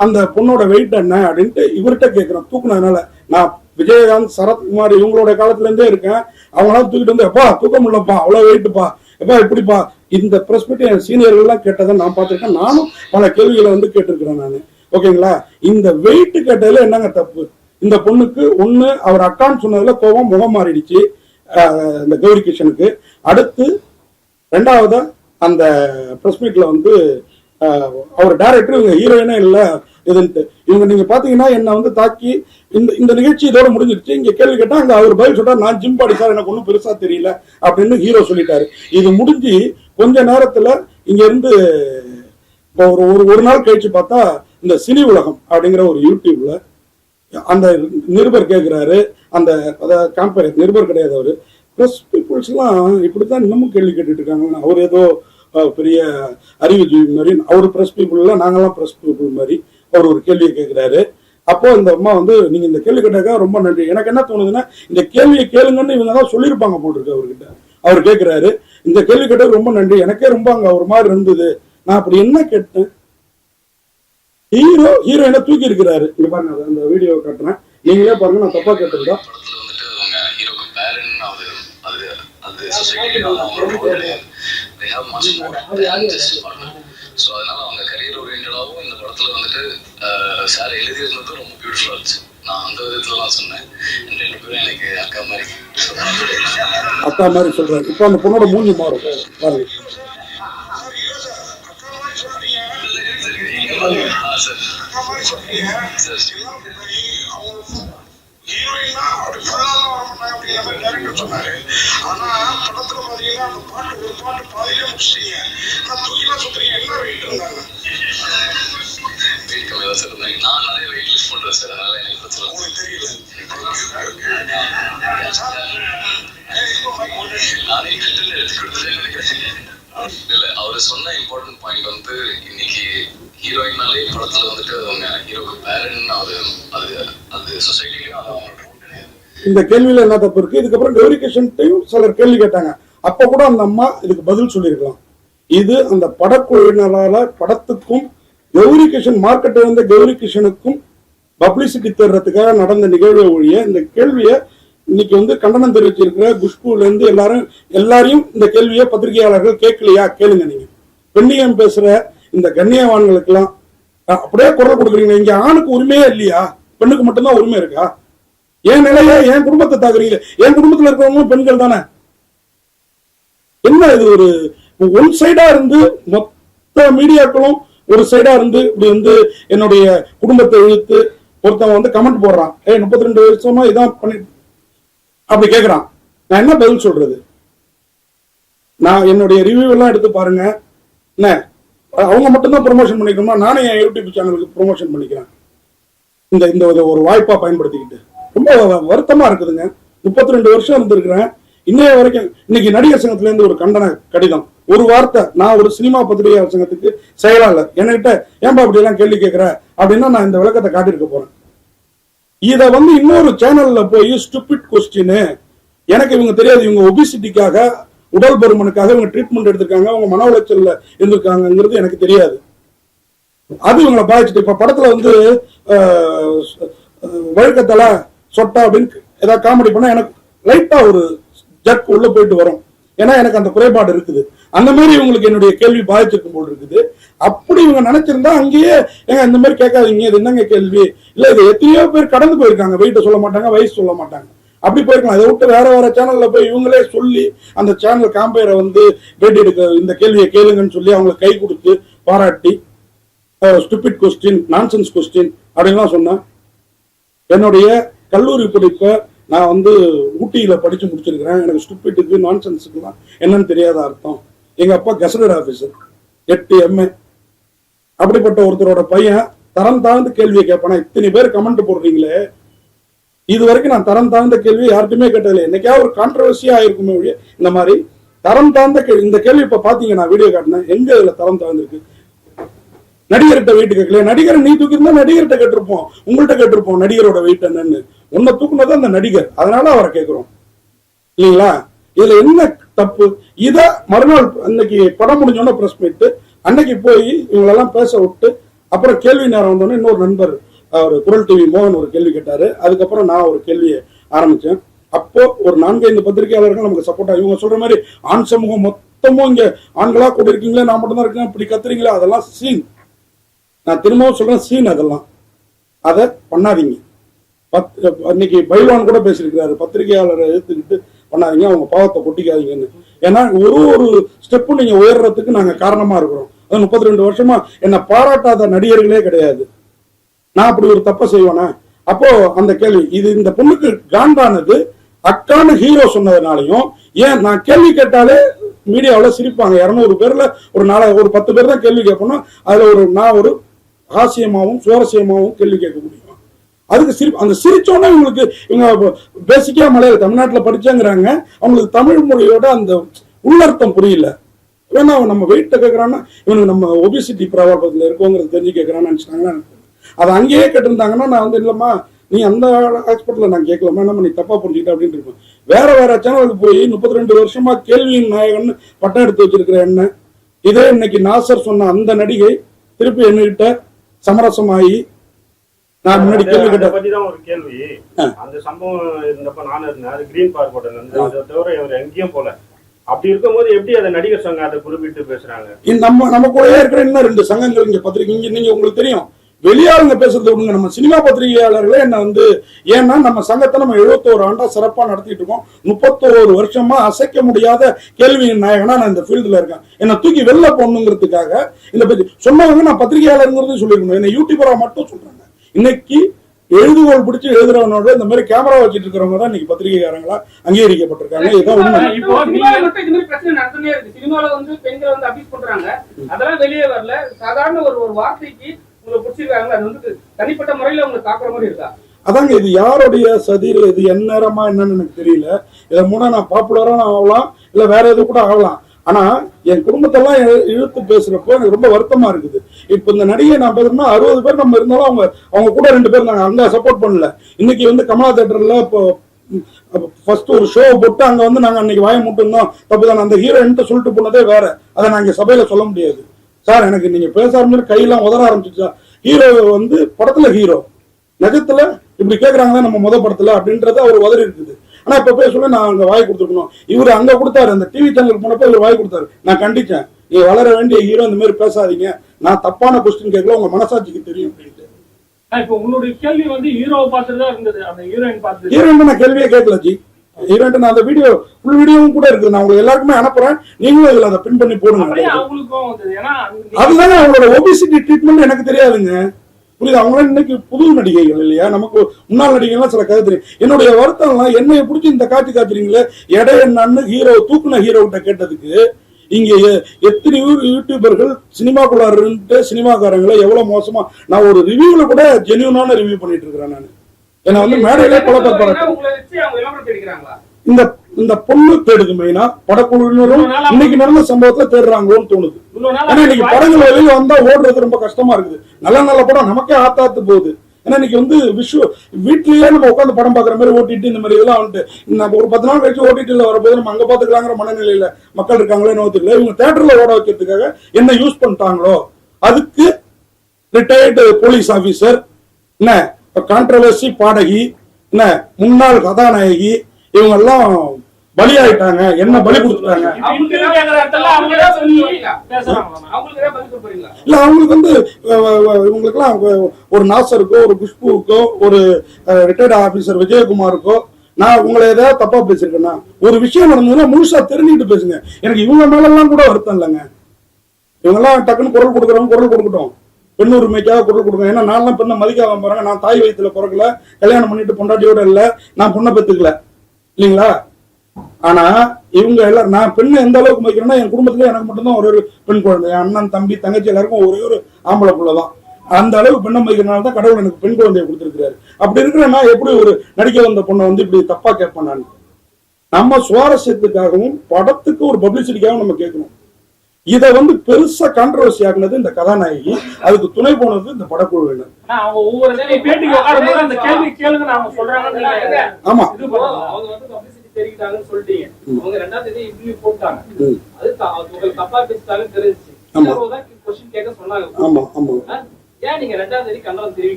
அந்த பொண்ணோட வெயிட் என்ன அப்படின்ட்டு இவர்கிட்ட கேட்கிறேன். தூக்குனதுனால நான் விஜயகாந்த், சரத்குமார் இவங்களோட காலத்துல இருந்தே இருக்கேன். அவங்களாம் தூக்கிட்டு வந்து, எப்பா தூக்க முடியலப்பா, அவ்வளவு வெயிட்டுப்பா, எப்பா இப்படிப்பா. இந்த பிரஸ் மீட் என் சீனியர்கள் எல்லாம் கேட்டதை நான் பார்த்திருக்கேன். நானும் பல கேள்விகளை வந்து கேட்டிருக்கிறேன் நான். ஓகேங்களா? இந்த வெயிட் கேட்டதுல என்னங்க தப்பு? இந்த பொண்ணுக்கு ஒண்ணு அவர் அக்கான்னு சொன்னதுல கோபம் முகம் மாறிடுச்சு இந்த கௌரி கிஷனுக்கு. அடுத்து 2வது அந்த பிரஸ் மீட்ல வந்து அவர் டைரக்டர் இவங்க ஹீரோயினே இல்லை இதுன்ட்டு இவங்க நீங்க பாத்தீங்கன்னா என்ன வந்து தாக்கி இந்த நிகழ்ச்சி இதோட முடிஞ்சிருச்சு. இங்க கேள்வி கேட்டா அங்க அவர் பதில் சொல்றாரு, நான் ஜிம் பாடி சார், எனக்கு ஒன்றும் பெருசா தெரியல அப்படின்னு ஹீரோ சொல்லிட்டாரு. இது முடிஞ்சு கொஞ்ச நேரத்துல இங்க இருந்து ஒரு நாள் கழிச்சு பார்த்தா இந்த சினி உலகம் அப்படிங்கிற ஒரு யூடியூப்ல அந்த நிருபர் கேட்கிறாரு, அந்த நிருபர் கிடையாது அவரு, பிரஸ் பீப்புள்ஸ் எல்லாம் இப்படித்தான் இன்னமும் கேள்வி கேட்டுட்டு இருக்காங்க. அவர் ஏதோ பெரிய அறிவுஜீவி மாதிரி, அவர் பிரஸ் பீப்புள் எல்லாம் நாங்கெல்லாம் பிரஸ் பீப்புள் மாதிரி அவர் ஒரு கேள்வியை கேட்கிறாரு. அப்போ இந்த அம்மா வந்து, நீங்க இந்த கேள்வி கேட்டாக்கா ரொம்ப நன்றி. எனக்கு என்ன தோணுதுன்னா, இந்த கேள்வியை கேளுங்கன்னு இவங்க தான் சொல்லியிருப்பாங்க போட்டிருக்கு அவர்கிட்ட. அவர் கேட்கிறாரு, இந்த கேள்வி கேட்டது ரொம்ப நன்றி, எனக்கே ரொம்ப அங்க ஒரு மாதிரி இருந்தது. நான் அப்படி என்ன கேட்டேன்? ஹீரோயினை தூக்கி இருக்கிறாரு. இங்க பாருங்க, அந்த வீடியோ காட்டுறேன், நீங்களே பாருங்க, நான் தப்பா கேட்டிருந்தா. They have much more than just partner. So அதனால அவங்க கரியர் ஓரியன்டாவும் இந்த படத்துல வந்துட்டு சார் எழுதியிருந்தது ரொம்ப பியூட்டிஃபுல்லா இருந்துச்சு. நான் அந்த விதத்துல தான் சொன்னேன். 2 பேரும் எனக்கு அக்கா மாதிரி சொல்றாரு. இப்ப அந்த பொண்ணோட மூஞ்சி மாறும் பாருங்க. ஹீரோயினா அப்படி ஃபுல்லாலாம் வர மாட்டாங்க அப்படிங்கிற மாதிரி டேரக்டர் சொன்னாரு. ஆனா படத்துல பாத்தீங்கன்னா அந்த பாட்டு ஒரு பாட்டு பாதியிலே முடிச்சிட்டீங்க. நான் தூக்கிலாம் சுத்துறீங்க. என்ன வெயிட் இருந்தாங்க? வெயிட் கம்மியா சார் இருந்தாங்க. நான் நிறைய வெயிட் லிஸ்ட் பண்றேன் சார். அதனால எனக்கு பிரச்சனை உங்களுக்கு தெரியல. நானே கட்டில எடுத்து கொடுத்துட்டேன். இல்ல அவரு சொன்ன இம்பார்ட்டன்ட் பாயிண்ட் வந்து இன்னைக்கு ஹீரோயினாலே படத்துல வந்துட்டு அவங்க ஹீரோக்கு பேரண்ட் அது சொசைட்டிலயும் அது அவங்களோட ரோல் கிடையாது. இந்த கேள்வியில என்ன தப்பு இருக்கு? இதுக்கப்புறம் கௌரிகிருஷ்ணன்ட்டையும் சிலர் கேள்வி கேட்டாங்க. அப்ப கூட அந்த அம்மா இதுக்கு பதில் சொல்லியிருக்கலாம். இது அந்த படக்குழுவினரால படத்துக்கும் கௌரிகிருஷ்ணன் மார்க்கெட் இருந்த கௌரிகிருஷ்ணனுக்கும் பப்ளிசிட்டி தேடுறதுக்காக நடந்த நிகழ்வை ஒழிய இந்த கேள்வியை இன்னைக்கு வந்து கண்டனம் தெரிவிச்சிருக்கிற குஷ்புல இருந்து எல்லாரையும் இந்த கேள்வியை பத்திரிகையாளர்கள் கேட்கலையா? கேளுங்க. நீங்க பெண்ணியம் பேசுற இந்த கண்ணியவான்களுக்கு எல்லாம் அப்படியே குரல் கொடுக்குறீங்க. இங்க ஆணுக்கு உரிமையே இல்லையா? பெண்ணுக்கு மட்டும்தான் உரிமை இருக்கா? என் நிலைய என் குடும்பத்தை தாக்குறீங்க. என் குடும்பத்துல இருக்கிறவங்களும் பெண்கள் தானே. என்ன இது ஒரு ஒன் சைடா இருந்து மொத்த மீடியாக்களும் ஒரு சைடா இருந்து இப்படி வந்து என்னுடைய குடும்பத்தை இழுத்து ஒருத்தவன் வந்து கமெண்ட் போடுறான். 32 வருஷமா இதான் பண்ணி அப்படி கேட்கிறான். நான் என்ன பதில் சொல்றது? நான் என்னுடைய ரிவ்யூ எல்லாம் எடுத்து பாருங்க. என்ன அவங்க மட்டும்தான் ப்ரொமோஷன் பண்ணிக்கணுமா? நானே என் யூடியூப் சேனலுக்கு ப்ரொமோஷன் பண்ணிக்கிறேன். இந்த ஒரு வாய்ப்பா பயன்படுத்திக்கிட்டு ரொம்ப வருத்தமா இருக்குதுங்க. 32 வருஷம் இருந்திருக்கிறேன். இன்னைய வரைக்கும் இன்னைக்கு நடிகர் சங்கத்துல இருந்து ஒரு கண்டன கடிதம், ஒரு வார்த்தை. நான் ஒரு சினிமா பத்திரிகையாளர் சங்கத்துக்கு செயலாளர். என்கிட்ட ஏன்பா அப்படி எல்லாம் கேள்வி கேட்கிற அப்படின்னா நான் இந்த விளக்கத்தை காட்டியிருக்க போறேன். இத வந்து இன்னொரு சேனல்ல போய் ஸ்டூபிட் கொஸ்டின், எனக்கு இவங்க தெரியாது, இவங்க ஒபிசிட்டிக்காக உடல் பருமனுக்காக இவங்க ட்ரீட்மெண்ட் எடுத்திருக்காங்க, அவங்க மன உளைச்சல்ல இருந்திருக்காங்கிறது எனக்கு தெரியாது. அது இவங்களை பாதிச்சுட்டு இப்ப படத்துல வந்து வழக்கத்தல சொட்டா அப்படின்னு ஏதாவது காமெடி பண்ணா எனக்கு லைட்டா ஒரு ஜக் உள்ள போயிட்டு வரும். ஏன்னா எனக்கு அந்த குறைபாடு இருக்குது. அந்த மாதிரி இவங்களுக்கு என்னுடைய கேள்வி பாதிச்சிருக்கும் போல் இருக்குது. அப்படி இவங்க நினைச்சிருந்தா அங்கேயே ஏங்க இந்த மாதிரி கேட்காதீங்க, இது என்னங்க கேள்வி, இல்ல இது எத்தனையோ பேர் கடந்து போயிருக்காங்க, வெயிட்ட சொல்ல மாட்டாங்க, வயசு சொல்ல மாட்டாங்க, அப்படி போயிருக்கலாம். இதை விட்டு வேற சேனல்ல போய் இவங்களே சொல்லி அந்த சேனல் காம்பேரை வந்து பேட்டி எடுக்க இந்த கேள்வியை கேளுங்கன்னு சொல்லி அவங்களுக்கு கை கொடுத்து பாராட்டி ஸ்டூபிட் கொஸ்டின், நான்சென்ஸ் கொஸ்டின் அப்படின்லாம் சொன்னேன். என்னுடைய கல்லூரி படிப்பை நான் வந்து ஊட்டியில படிச்சு முடிச்சிருக்கிறேன். எனக்கு ஸ்டூபிட்டுக்கு நான்சென்ஸுக்குலாம் என்னன்னு தெரியாத அர்த்தம். எங்க அப்பா கெசடட் ஆபீசர், 8 MA. அப்படிப்பட்ட ஒருத்தரோட பையன் தரம் தாழ்ந்து கேள்வியை கேட்பானா? இத்தனை பேர் கமெண்ட் போடுறீங்களே, இது வரைக்கும் நான் தரம் தாழ்ந்த கேள்வி யார்ட்டுமே கேட்டதில்லை. என்னைக்கா ஒரு கான்ட்ரவர்சியா ஆயிருக்குமே ஒழிய இந்த மாதிரி தரம் தாழ்ந்த இந்த கேள்வி இப்ப பாத்தீங்க, நான் வீடியோ காட்டினேன். எங்க இதுல தரம் தாழ்ந்திருக்கு? நடிகர்கிட்ட வெயிட் கேட்கல. நடிகரை நீ தூக்கிருந்தா நடிகர்கிட்ட கேட்டிருப்போம், உங்கள்கிட்ட கேட்டிருப்போம் நடிகரோட வெயிட் என்னன்னு. உன்னை தூக்குனது அந்த நடிகர், அதனால அவரை கேட்கிறோம் இல்லைங்களா? இதுல என்ன தப்பு? இத மறுநாள் அன்னைக்கு படம் முடிஞ்சோன்னா பிரஸ் மீட் அன்னைக்கு போய் இவங்களெல்லாம் பேச விட்டு அப்புறம் கேள்வி நேரம் வந்தோடனே இன்னொரு நண்பர் அவர் குரல் டிவி மோகன் ஒரு கேள்வி கேட்டாரு. அதுக்கப்புறம் நான் ஒரு கேள்வியை ஆரம்பிச்சேன். அப்போ ஒரு 4-5 பத்திரிகையாளர்கள் நமக்கு சப்போர்ட்டா, இவங்க சொல்ற மாதிரி ஆண் சமூகம் மொத்தமும் இங்க ஆண்களா கூட இருக்கீங்களே, நான் மட்டும் தான் இருக்கேன், இப்படி கத்துறீங்களா, அதெல்லாம் சீன். நான் திரும்பவும் சொல்றேன், சீன். அதெல்லாம் அதை பண்ணாதீங்க. இன்னைக்கு பைல்வான் கூட பேசியிருக்கிறாரு, பத்திரிகையாளரை எடுத்துக்கிட்டு பண்ணாதீங்க, அவங்க பாவத்தை கொட்டிக்காதீங்கன்னு. ஏன்னா ஒரு ஸ்டெப்பு நீங்க உயர்றதுக்கு நாங்க காரணமா இருக்கிறோம். அது 32 வருஷமா என்ன பாராட்டாத நடிகர்களே கிடையாது. நான் அப்படி ஒரு தப்பை செய்வேனா? அப்போ அந்த கேள்வி இது இந்த பொண்ணுக்கு காண்டானது அக்கான ஹீரோ சொன்னதுனாலையும், ஏன் நான் கேள்வி கேட்டாலே மீடியாவில் சிரிப்பாங்க. 200 பேர்ல ஒரு 10 பேர் தான் கேள்வி கேட்கணும். அதுல நான் ஒரு ஹாசியமாவும் சுவாரஸ்யமாவும் கேள்வி கேட்க முடியும். அதுக்கு அந்த சிரிச்சோன்னா இவங்களுக்கு, இவங்க பேசிக்கா மலையாள தமிழ்நாட்டில் படிச்சாங்கிறாங்க, அவங்களுக்கு தமிழ் மொழியோட அந்த உள்ளர்த்தம் புரியல. ஏன்னா நம்ம வெயிட்ட கேட்கறான்னா இவனுக்கு நம்ம ஒபிசிட்டி ப்ராப்ளத்தில் இருக்கோங்கிறது தெரிஞ்சு கேட்கறான்னு நினைச்சிட்டாங்கன்னா, அதை அங்கேயே கேட்டிருந்தாங்கன்னா நான் வந்து இல்லம்மா நீ அந்த ஹாஸ்பிட்டலில் நான் கேட்கலாமா, நம்ம நீ தப்பா புரிஞ்சுக்கிட்ட அப்படின்னு இருப்பேன். வேற சேனலுக்கு போய் 32 வருஷமா கேள்வியின் நாயகன் பட்டம் எடுத்து வச்சிருக்கிற என்ன, இதே இன்னைக்கு நாசர் சொன்ன அந்த நடிகை திருப்பி என்கிட்ட சமரசமாயி நான் முன்னாடி கேள்வி கேட்ட பத்தி தான் ஒரு கேள்வி. அந்த சம்பவம் இருந்தப்ப நானும் இருந்தேன். அது கிரீன் பார்க் ஹோட்டல் வந்து அதை தவிர இவர் எங்கேயும் போல. அப்படி இருக்கும்போது எப்படி அதை நடிகர் சங்கம் அதை குறிப்பிட்டு பேசுறாங்க? நம்ம கூட இருக்கிற இன்னும் 2 சங்கங்கள் இங்க பத்திரிக்கை, இங்க நீங்க உங்களுக்கு தெரியும் வெளியாளுங்க பேசுறது விடுங்க, நம்ம சினிமா பத்திரிகையாளர்களே என்ன வந்து, ஏன்னா நம்ம சங்கத்தை நம்ம 71 ஆண்டா சிறப்பா நடத்திட்டு இருக்கோம். 31 வருஷமா அசைக்க முடியாத கேள்வியின் நாயகனா நான் இந்த ஃபீல்டுல இருக்கேன். என்ன தூக்கி வெளில போடணுங்கிறதுக்காக இந்த பத்தி சொன்னவங்க நான் பத்திரிகையாளருங்கிறது சொல்லிருக்கணும். என்ன யூடியூபரா மட்டும் சொல்றாங்க. இன்னைக்கு எழுதுகோள் பிடிச்சி எழுதுறவனோட இந்த மாதிரி கேமரா வச்சிட்டு இருக்கிறவங்க தான் இன்னைக்கு பத்திரிகைக்காரங்களா அங்கீகரிக்கப்பட்டிருக்காங்க. இதுதான் உண்மை. பிரச்சனை நடந்துட்டே இருக்கு. சினிமால வந்து பெண்களை வந்து அபியூஸ் பண்றாங்க, அதெல்லாம் வெளியே வரல. சாதாரண ஒரு வார்த்தைக்கு உங்களை பிடிச்சிருக்காங்க, அது வந்து தனிப்பட்ட முறையில உங்களுக்கு தாக்குற மாதிரி இருக்கா? அதாங்க, இது யாருடைய சதிர், இது என் நேரமா என்னன்னு எனக்கு தெரியல. இதன் மூலம் நான் பாப்புலரா நான் ஆகலாம், இல்ல வேற எது கூட ஆகலாம். ஆனா என் குடும்பத்தெல்லாம் இழுத்து பேசுறப்போ எனக்கு ரொம்ப வருத்தமா இருக்குது. இப்ப இந்த நடிகை நான் பேசுறேன்னா 60 பேர் நம்ம இருந்தாலும் அவங்க கூட 2 பேர் நாங்க அங்க சப்போர்ட் பண்ணல. இன்னைக்கு வந்து கமலா தியேட்டர்ல இப்போ ஃபர்ஸ்ட் ஒரு ஷோ போட்டு அங்க வந்து நாங்க அன்னைக்கு வாய முட்டிருந்தோம், தப்புதான். அந்த ஹீரோயின்ட்ட சொல்லிட்டு போனதே வேற, அதை நான் இங்க சபையில சொல்ல முடியாது. சார் எனக்கு நீங்க பேச ஆரம்பிச்சு கையெல்லாம் உதற ஆரம்பிச்சுச்சா. ஹீரோ வந்து படத்துல ஹீரோ, நிஜத்துல இப்படி கேக்குறாங்க நம்ம முத படத்துல அப்படின்றது அவர் உதறி இருக்குது. ஆனா இப்ப போய் சொல்லி நான் அங்க வாய் கொடுத்துருக்கணும். இவரு அங்க கொடுத்தாரு, அந்த டிவி சேனலுக்கு போனப்ப இவர் வாய் கொடுத்தாரு. நான் கண்டிச்சேன், நீ வளர வேண்டிய ஹீரோ இந்த மாதிரி பேசாதீங்க, நான் தப்பான கொஸ்டின் கேட்கல, உங்க மனசாட்சிக்கு தெரியும் அப்படின்ட்டு. இப்ப உங்களுடைய கேள்வி வந்து ஹீரோவை பார்த்துட்டு தான் இருந்தது, அந்த ஹீரோயின் பார்த்து. ஹீரோயின் நான் கேள்வியே கேட்கல ஜி. ஹீரோயின் நான் அந்த வீடியோ ஃபுல் வீடியோவும் கூட இருக்குது, நான் உங்களுக்கு எல்லாருக்குமே அனுப்புறேன், நீங்களும் இதுல அதை பின் பண்ணி போடுங்க. அதுதானே அவங்களோட ஒபிசிட்டி ட்ரீட்மெண்ட் எனக்கு தெரியாதுங்க, புரியுது. அவங்களாம் இன்னைக்கு புது நடிகைகள் இல்லையா, நமக்கு முன்னாள் நடிகைகள்லாம் சில கதை தெரியும். என்னுடைய வருத்தம்லாம் என்னைய பிடிச்சி இந்த காட்சி காத்துறீங்களே, எடை என்னன்னு ஹீரோ தூக்குன ஹீரோ கிட்ட கேட்டதுக்கு இங்க எத்தனை யூடியூபர்கள் சினிமாக்குள்ளார் இருந்து சினிமாக்காரங்களை எவ்வளவு மோசமா, நான் ஒரு ரிவ்யூல கூட ஜென்யூனான ரிவ்யூ பண்ணிட்டு இருக்கிறேன். நான் என்ன வந்து மேடையிலே குழப்ப இந்த பொண்ணு தேடுது மெயினா, படக்குழுவினரும் இன்னைக்கு நடந்த சம்பவத்துல தேடுறாங்களோன்னு தோணுது. ஏன்னா இன்னைக்கு படங்கள் வெளியில வந்தா ஓடுறது ரொம்ப கஷ்டமா இருக்குது. நல்ல நல்ல படம் நமக்கே ஆத்தாத்து போகுது. ஏன்னா இன்னைக்கு வந்து வீட்லயே நம்ம உட்காந்து படம் பாக்குற மாதிரி ஓட்டிட்டு இந்த மாதிரி இதெல்லாம் வந்துட்டு ஒரு 10 நாள் கழிச்சு ஓட்டிட்டுல வரப்போது நம்ம அங்க பாத்துக்கலாங்கிற மனநிலையில மக்கள் இருக்காங்களோ என்ன தெரியல. இவங்க தியேட்டர்ல ஓட வைக்கிறதுக்காக என்ன யூஸ் பண்ணிட்டாங்களோ, அதுக்கு ரிட்டையர்டு போலீஸ் ஆபீசர், என்ன கான்ட்ரவர்சி பாடகி, என்ன முன்னாள் கதாநாயகி, இவங்க எல்லாம் பலியாயிட்டாங்க, என்ன பலி கொடுத்துட்டாங்க. இல்ல அவங்களுக்கு வந்து இவங்களுக்கு எல்லாம் ஒரு நாசருக்கோ, ஒரு குஷ்புக்கோ, ஒரு ரிட்டையர்ட் ஆபீசர் விஜயகுமாருக்கோ நான் உங்களை ஏதாவது தப்பா பேசிருக்கேன்னா, ஒரு விஷயம் நடந்ததுன்னா முழுசா தெரிஞ்சுக்கிட்டு பேசுங்க. எனக்கு இவங்க மேல எல்லாம் கூட வருத்தம் இல்லைங்க. இவங்க எல்லாம் டக்குன்னு குரல் கொடுக்குறவங்க குரல் கொடுக்கட்டும், பெண் உரிமைக்காக குரல் கொடுக்கணும். ஏன்னா நான் பெண்ணை மதிக்காம போறாங்க. நான் தாய் வயிற்றுல பிறக்கல, கல்யாணம் பண்ணிட்டு பொண்டாட்டியோட இல்ல, நான் பொண்ணை பெத்துக்கல இல்லைங்களா. ஆனா இவங்க எல்லாம், நான் பெண்ணை எந்த அளவுக்கு மதிக்கிறேன்னா, என் குடும்பத்துல எனக்கு மட்டும்தான் ஒரு பெண் குழந்தை, என் அண்ணன் தம்பி தங்கச்சி எல்லாருக்கும் ஒரே ஒரு ஆம்பளை புள்ளதான். அந்த அளவுக்கு பெண்ணை மதிக்கிறனால தான் கடவுள் எனக்கு பெண் குழந்தைய கொடுத்திருக்கிறாரு. அப்படி இருக்கிற நான் எப்படி ஒரு நடிக்க வந்த பொண்ணை வந்து இப்படி தப்பா கேட்பேன்? நான் நம்ம சுவாரஸ்யத்துக்காகவும் படத்துக்கு ஒரு பப்ளிசிட்டிக்காகவும் நம்ம கேட்கணும். இதை வந்து பெருசா கான்ட்ரவர்சி ஆகினது இந்த கதாநாயகி, அதுக்கு துணை போனது இந்த படக்குழுவினர். ஆமா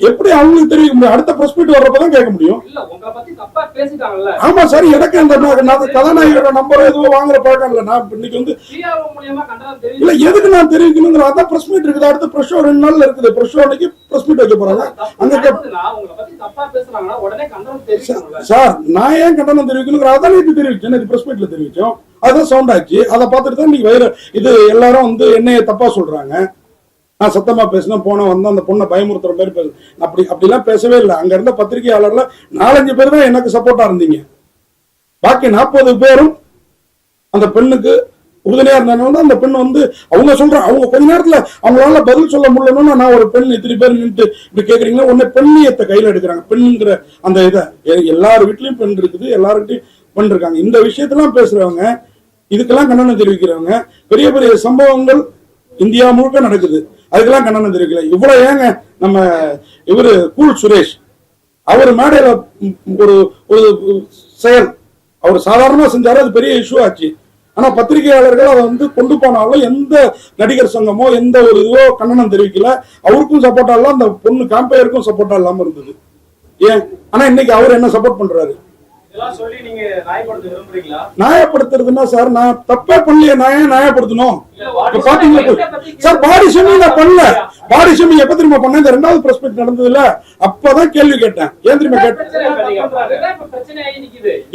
எப்படி அவங்களுக்கு தெரிவிக்க முடியும்? அடுத்த பிரஸ் மீட் வர்றப்பதான் கேட்க முடியும். ஆமா சார், எனக்கு அந்த கதாநாயகரோட நம்பர் எதுவும் வாங்குற பழக்கம் இல்ல. நான் இன்னைக்கு வந்து இல்ல எதுக்கு நான் தெரிவிக்கணுங்கிற அதான் பிரஸ் மீட் இருக்குது. அடுத்த பிரஸ் ஷோ 2 நாள்ல இருக்குது. பிரஸ் ஷோ அன்னைக்கு பிரஸ் மீட் வைக்க போறாங்க. சார் நான் ஏன் கண்டனம் தெரிவிக்கணுங்கிற அதான் இது தெரிவிச்சேன், இது பிரஸ் மீட்ல தெரிவிச்சோம். அதான் சவுண்ட் ஆச்சு. அதை பார்த்துட்டு தான் இன்னைக்கு வைரல். இது எல்லாரும் வந்து என்னைய தப்பா சொல்றாங்க. நான் சத்தமா பேசினா போன வந்து அந்த பொண்ணை பயமுறுத்துற மாதிரி பேச, அப்படிலாம் பேசவே இல்லை. அங்க இருந்த பத்திரிகையாளர்ல 4-5 பேர் தான் எனக்கு சப்போர்ட்டா இருந்தீங்க. பாக்கி 40 பேரும் அந்த பெண்ணுக்கு உறுதுணையா இருந்தாலும் அந்த பெண் வந்து அவங்க சொல்றாங்க, அவங்க கொஞ்ச நேரத்துல அவங்களால பதில் சொல்ல முடியலன்னு, நான் ஒரு பெண் இத்தனை பேர் நின்று இப்படி கேக்குறீங்கன்னா உடனே பெண்ணியத்தை கையில எடுக்கிறாங்க. பெண்ணுங்கிற அந்த இதை எல்லார் வீட்லயும் பெண் இருக்குது, எல்லார்கிட்டையும் பெண் இருக்காங்க. இந்த விஷயத்தெல்லாம் பேசுறவங்க, இதுக்கெல்லாம் கண்டனம் தெரிவிக்கிறவங்க, பெரிய பெரிய சம்பவங்கள் இந்தியா முழுக்க நடக்குது, அதுக்கெல்லாம் கண்டனம் தெரிவிக்கல. இவ்வளவு ஏங்க நம்ம இவரு கூல் சுரேஷ் அவர் மேடையில ஒரு செயல் அவர் சாதாரணமா செஞ்சாரு, அது பெரிய இஷ்யூ ஆச்சு. ஆனா பத்திரிகையாளர்கள் அதை வந்து கொண்டு போனாலும் எந்த நடிகர் சங்கமோ எந்த ஒரு இதுவோ கண்டனம் தெரிவிக்கல. அவருக்கும் சப்போர்ட்டா இல்ல, அந்த பொண்ணு காம்பையருக்கும் சப்போர்ட்டா இல்லாம இருந்தது. ஏன்? ஆனா இன்னைக்கு அவர் என்ன சப்போர்ட் பண்றாரு? இதெல்லாம் சொல்லி நீங்க நியாயப்படுத்த விரும்புறீங்களா? நியாயப்படுத்துறதுன்னா சார் நான் தப்பே பண்ணலையே, நான் ஏன் நியாயப்படுத்தணும்? இப்ப பாத்தீங்களா சார், பாடி ஷேமிங் நான் பண்ணல. பாடி ஷேமிங் எப்ப திரும்ப பண்ணேன்? இந்த 2வது பிரஸ் மீட் நடந்ததுல அப்பதான் கேள்வி கேட்டேன். ஏன் திரும்ப கேட்டேன்?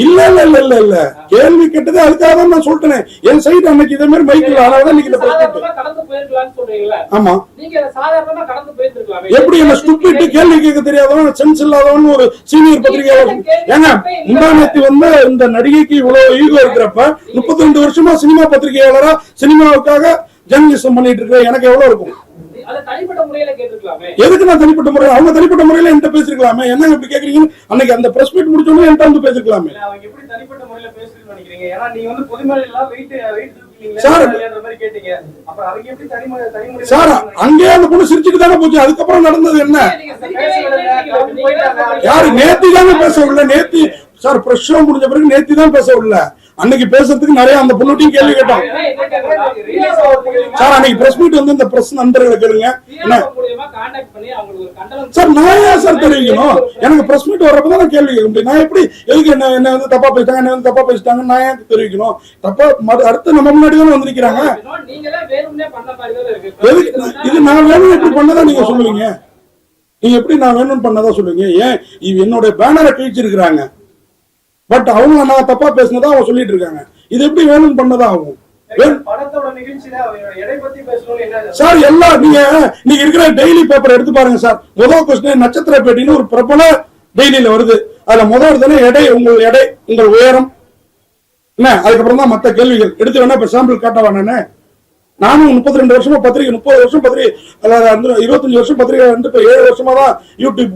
இல்ல இல்ல இல்ல இல்ல இல்ல கேள்வி கேட்டது அதுக்காக தான் நான் சொல்லிட்டேன். என் சைடு அன்னைக்கு இதே மாதிரி மைக்கில் அதனாலதான் இன்னைக்கு இந்த பிரஸ் மீட். ஆமா, எப்படி என்ன ஸ்டூபிட் கேள்வி கேட்க தெரியாதவன், சென்ஸ் இல்லாதவன் ஒரு சீனியர் பத்திரிகையாளர். ஏங்க முந்தானேத்து வந்து இந்த நடிகைக்கு இவ்வளவு ஈகோ இருக்கிறப்ப 32 வருஷமா சினிமா பத்திரிகையாளரா சினிமாவுக்காக ஜெர்னலிசம் பண்ணிட்டு இருக்க எனக்கு எவ்வளவு இருக்கும்? எதுக்கு நான் தனிப்பட்ட முறையில்? அவங்க தனிப்பட்ட முறையில என்கிட்ட பேசிருக்கலாமே. என்ன இப்படி கேக்குறீங்க? அன்னைக்கு அந்த பிரஸ் மீட் முடிச்சோன்னு என்கிட்ட வந்து பேசிருக்கலாமே. அவங்க எப்படி தனிப்பட்ட முறையில பேசுறீங்கன்னு நினைக்கிறீங்க? ஏன்னா நீங்க வந்து பொதுமேடையில வெயிட் சார் கேட்டீங்க. அப்புறம் அவங்க எப்படி தனிமுறை சார் அங்கேயே அந்த பொண்ணு சிரிச்சுட்டு தானே போச்சு. அதுக்கப்புறம் நடந்தது என்ன? யாரு நேத்தி தானே பேச விடல. நேத்தி சார் பிரஸ் ஷோ முடிஞ்ச பிறகு நேத்தி தான் பேச விடல. அன்னைக்கு பேசுறதுக்கு நிறைய அந்த பொண்ணுட்டையும் கேள்வி கேட்டோம் சார். அன்னைக்கு பிரஸ் மீட் வந்து இந்த பிரஸ் நண்பர்களை கேளுங்க. சார் நான் ஏன் சார் தெரிவிக்கணும்? எனக்கு பிரஸ் மீட் வர்றப்பதான் நான் கேள்வி கேட்க முடியும். நான் எப்படி எதுக்கு என்ன வந்து தப்பா பேசிட்டாங்க, என்ன வந்து தப்பா பேசிட்டாங்க நான் ஏன் தெரிவிக்கணும்? தப்பா அடுத்து நம்ம முன்னாடி தானே வந்திருக்கிறாங்க. இது நான் வேணும் எப்படி பண்ணதான் நீங்க சொல்லுவீங்க? நீங்க எப்படி நான் வேணும்னு பண்ணதான் சொல்லுவீங்க? ஏன் என்னோட பேனரை கிழிச்சிருக்கிறாங்க, பட் அவங்க நான் தப்பா பேசினதா அவங்க சொல்லிட்டு இருக்காங்க. இது எப்படி வேணும்னு பண்ணதா ஆகும்? சார் எல்லாம் நீங்க இருக்கிற டெய்லி பேப்பர் எடுத்து பாருங்க சார். முதல் கொஸ்டின் நட்சத்திர பேட்டின்னு ஒரு பிரபல டெய்லியில வருது. அதுல முதல் தானே எடை, உங்கள் எடை, உங்கள் உயரம் என்ன, அதுக்கப்புறம் தான் மத்த கேள்விகள் எடுத்து வேணா இப்ப சாம்பிள் காட்டவா? நானும் 32 வருஷமா பத்திரிகை, 30 வருஷம் பத்திரிகை, 25 வருஷம் பத்திரிகை வந்து இப்ப 7 வருஷமா தான் யூடியூப்.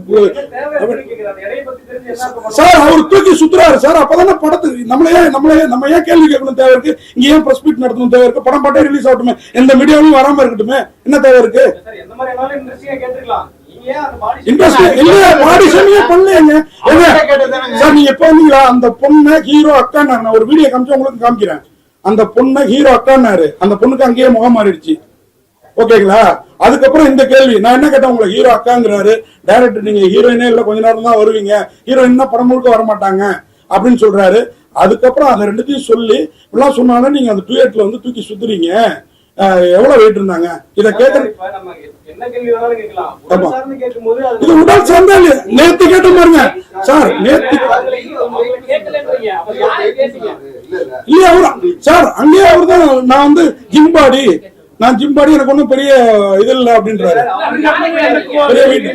சார் அவர் தூக்கி சுத்துறாரு சார். அப்பதானே படத்துக்கு நம்ம ஏன் கேள்வி கேட்கணும் தேவை இருக்கு? இங்க ஏன் பிரஸ் மீட் நடத்தணும் தேவை இருக்கு? படம் பாட்டே ரிலீஸ் ஆகட்டுமே, எந்த மீடியாவும் வராம இருக்கட்டுமே, என்ன தேவை இருக்கு? நீங்க எப்ப வந்தீங்களா? அந்த பொண்ணு ஹீரோ அக்கா, நான் ஒரு வீடியோ காமிச்சு உங்களுக்கு காமிக்கிறேன். அந்த பொண்ணு ஹீரோ அக்கான்னாரு. அந்த பொண்ணுக்கு அங்கேயே முகம் மாறிடுச்சு. ஓகேங்களா? அதுக்கப்புறம் இந்த கேள்வி நான் என்ன கேட்டேன்? உங்களை ஹீரோ அக்காங்கிறாரு டைரக்டர். நீங்க ஹீரோயினே இல்ல, கொஞ்ச நேரம் தான் வருவீங்க, ஹீரோயின்னா படம் முழுக்க வரமாட்டாங்க அப்படின்னு சொல்றாரு. அதுக்கப்புறம் அதை ரெண்டுத்தையும் சொல்லி எல்லாம் சொன்னாலும் நீங்க அந்த டூயட்ல வந்து தூக்கி சுத்துறீங்க. எவ்வளவு வெயிட் இருந்தாங்க? இத கேட்கறது இது உடல் சார்ந்தா நேத்து கேட்ட பாருங்க சார். நேத்து இல்லையா அவரு சார் அங்கேயே அவரு தான் நான் வந்து ஜிம்பாடி எனக்கு ஒண்ணும் பெரிய இது இல்ல அப்படின்றாரு. பெரிய வீட்டு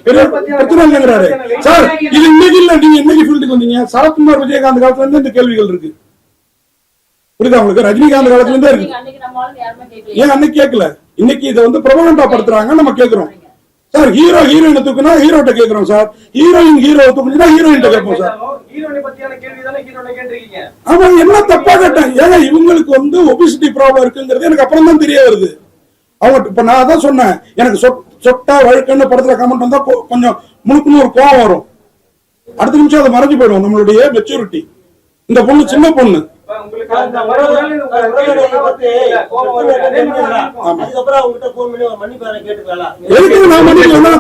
பெரிய பிரச்சனை இல்லைங்கிறாரு சார். இது இன்னைக்கு இல்ல, நீங்க இன்னைக்கு ஃபீல்டுக்கு வந்தீங்க. சரத்குமார் விஜயகாந்த் காலத்துல இருந்து இந்த கேள்விகள் இருக்கு. புரியுதா உங்களுக்கு? ரஜினிகாந்த் காலத்துல இருந்தே இருக்கு. ஏன் அன்னைக்கு கேட்கல? இன்னைக்கு இதை வந்து பிரபலண்டா படுத்துறாங்க, நம்ம கேட்கிறோம் சார். ஹீரோயினை தூக்குனா ஹீரோட்ட கேட்கிறோம் சார். ஹீரோவை தூக்குனா ஹீரோயின் கேட்போம் சார். ஆமா, என்ன தப்பா கேட்டேன்? ஏங்க இவங்களுக்கு வந்து ஒபிசிட்டி ப்ராப்ளம் இருக்குங்கிறது எனக்கு அப்புறம் தான் தெரிய வருது. அவங்க இப்ப நான் தான் சொன்னேன், எனக்கு சொட்டா வழுக்கன்னு படத்துல கமெண்ட் வந்தா கொஞ்சம் முழுக்குன்னு ஒரு கோவம் வரும். அடுத்த நிமிஷம் அதை மறைஞ்சு போயிடும் நம்மளுடைய மெச்சூரிட்டி. இந்த பொண்ணு சின்ன பொண்ணு.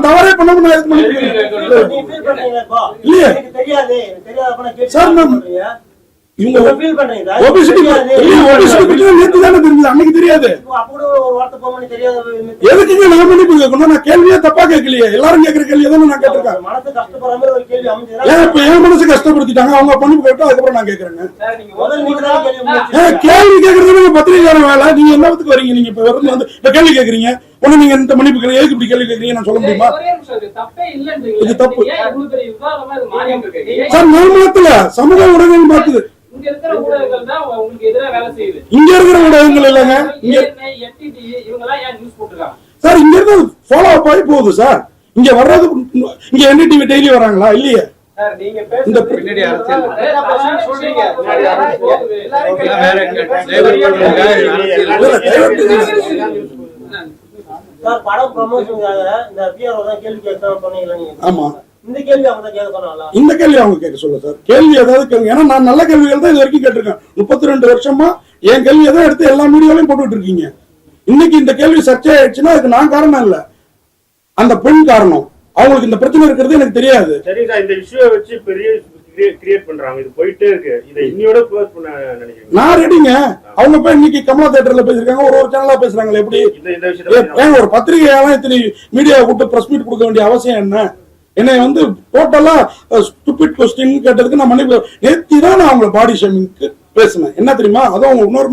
தவறே பண்ண அன்னைக்கு தெரியாது. எதுக்குங்க நான் மன்னிப்பு கேட்கணும்? நான் கேள்வியே தப்பா கேட்கலையே. எல்லாரும் கேட்கிற கேள்வியை தான் நான் கேட்டிருக்கேன். என் மனசு கஷ்டப்படுத்திட்டாங்க, அவங்க மன்னிப்பு கேட்டோம். அதுக்கப்புறம் நான் கேட்கறேங்க. கேள்வி கேட்கறது பத்திரிகையாளர் வேலை. நீங்க என்னத்துக்கு வரீங்க? நீங்க இப்ப வந்து இப்ப கேள்வி கேட்கறீங்க, ஒண்ணு நீங்க இந்த மன்னிப்பு கேட்கறீங்க, எதுக்கு இப்படி கேள்வி கேட்கறீங்க நான் சொல்ல முடியுமா? இது தப்பு சார். நிர்மலத்துல சமூக ஊடகங்கள் பார்க்குது. இங்க இருக்கிற ஊடகங்கள் இல்லங்க சார். இங்க இருந்து ஃபாலோ அப் ஆகி போகுது சார். இங்க வர்றது இங்க NDTV டெய்லி வராங்களா? இல்லையே. இந்த படம் ப்ரமோஷனுக்காக இந்த பிஆர்ஓ தான் கேள்வி கேட்கணும் சொன்னீங்களா? ஆமா, இந்த கேள்வி அவங்க கேட்க சொன்னாங்களா? இந்த கேள்வி அவங்க கேட்க சொல்ல சார். கேள்வி ஏதாவது கேளுங்க. ஏன்னா நான் நல்ல கேள்விகள் தான் இது வரைக்கும் கேட்டிருக்கேன். 32 வருஷமா என் கேள்வியை தான் எடுத்து எல்லா மீடியாவிலையும் போட்டுட்டு இருக்கீங்க. இன்னைக்கு இந்த கேள்வி சர்ச்சை ஆயிடுச்சுன்னா அதுக்கு நான் காரணம் இல்ல, அந்த பெண் காரணம். அவங்களுக்கு இந்த பிரச்சனை இருக்கிறது எனக்கு தெரியாது. சரிங்க, இந்த இஷ்யூ வச்சு பெரிய கிரியேட் பண்றாங்க. இது போயிட்டே இருக்கு. இதை இன்னையோட க்ளோஸ் பண்ண நினைக்கிறேன். நான் ரெடிங்க. அவங்க போய் இன்னைக்கு கமலா தியேட்டர்ல பேசிருக்காங்க, ஒரு சேனலா பேசுறாங்களே. எப்படி இந்த விஷயத்துல ஒரு பத்திரிகையால இத்தனை மீடியா கூப்பிட்டு பிரஸ் மீட் கொடுக்க வேண்டிய அவசியம் என்ன? என்னை வந்து டோட்டலா ஸ்டூபிட் கொஸ்டின் கேட்டதுக்கு நான் மன்னிப்பு. நேத்தி தான் நான் அவங்களை பாடி ஷேமிங்க்கு பேசினேன். என்ன தெரியுமா? அதுவும் இன்னொரு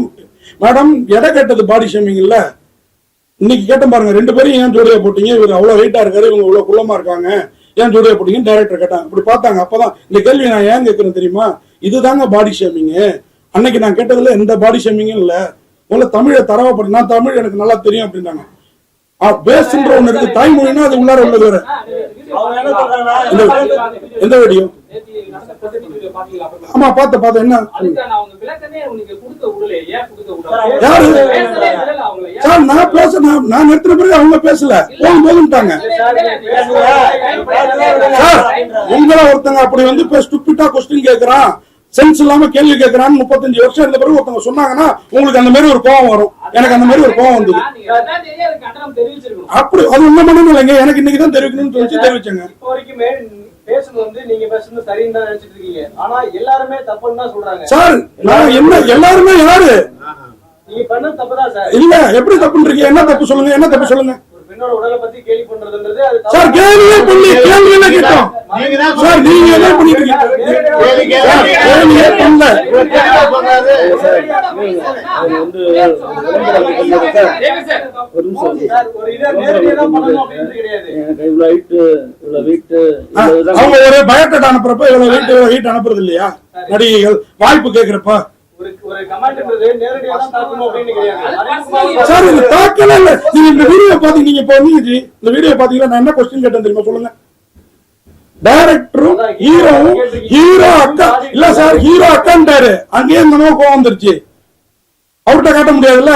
மேடம் எடை கேட்டது பாடி ஷேமிங் இல்ல. இன்னைக்கு கேட்ட பாருங்க, 2 பேரும் ஏன் ஜோடியா போட்டீங்க, இவர் அவ்வளவு வெயிட்டா இருக்காரு, இவங்க இவ்வளவு குள்ளமா இருக்காங்க, ஏன் ஜோடியா போட்டீங்கன்னு டைரக்டர் கேட்டாங்க. இப்படி பார்த்தாங்க. அப்பதான் இந்த கேள்வி நான் ஏன் கேட்கிறேன் தெரியுமா? இதுதாங்க பாடி ஷேமிங். அன்னைக்கு நான் கேட்டதுல எந்த பாடி ஷேமிங்கும் இல்ல. முதல்ல தமிழை தரவப்படி, நான் தமிழ் எனக்கு நல்லா தெரியும் அப்படின்னாங்க. பேசுன்ற ஒண்ணு இருக்கு, தாய்மொழினா அது உள்ளார உள்ளது வேற. எந்த வீடியோ? ஆமா பார்த்தேன். என்ன யாரு சார்? நான் பேச நான் நிறுத்தின பிறகு அவங்க பேசல, போதுட்டாங்க சார். உங்களை ஒருத்தங்க அப்படி வந்து ஸ்டூபிட்டா கொஸ்டின் கேட்கறான், சென்ஸ் இல்லாம கேள்வி கேட்கறான்னு 35 வருஷம் இருந்த பிறகு ஒருத்தவங்க சொன்னாங்கன்னா உங்களுக்கு அந்த மாதிரி ஒரு கோவம் வரும். எனக்கு அந்த மாதிரி ஒரு கோவம் வந்தது. அப்படி அது உண்மை பண்ணணும் இல்லைங்க. எனக்கு இன்னைக்கு தான் தெரிவிக்கணும்னு சொல்லி தெரிவிச்சேங்க. பேசுறது வந்து நீங்க பேசுறது சரின்னு தான் நினைச்சிட்டு இருக்கீங்க. ஆனா எல்லாருமே தப்புன்னு தான் சொல்றாங்க சார். நான் என்ன எல்லாருமே யாரு? நீங்க பண்ணது தப்புதான் சார். இல்ல எப்படி தப்புன்றீங்க? என்ன தப்பு சொல்லுங்க, என்ன தப்பு சொல்லுங்க. பெண்ணோட உடலை பத்தி கேள்வி பண்றதுன்றது அது சார் கேள்வியே பண்ணி கேள்வியில கேட்டோம் சார். நீங்க என்ன பண்ணிட்டு இருக்கீங்க? கேள்வியே பண்ணல. அவங்க ஒரு பயோடேட்டா அனுப்புறப்ப இவ்வளவு வெயிட் அனுப்புறது இல்லையா நடிகைகள்? வாய்ப்பு கேட்கிறப்ப சார் இது தாக்கல இல்ல. நீங்க இந்த வீடியோ பாத்தீங்க, நீங்க இப்ப வந்து இந்த வீடியோ பாத்தீங்கன்னா நான் என்ன கொஸ்டின் கேட்டேன் தெரியுமா? சொல்லுங்க. டைரக்டரும் ஹீரோவும் ஹீரோ அக்கா இல்ல சார், ஹீரோ அக்கான்ட்டாரு. அங்கேயே இந்த நோக்கம் கோவம் வந்துருச்சு. அவர்கிட்ட காட்ட முடியாதுல்ல,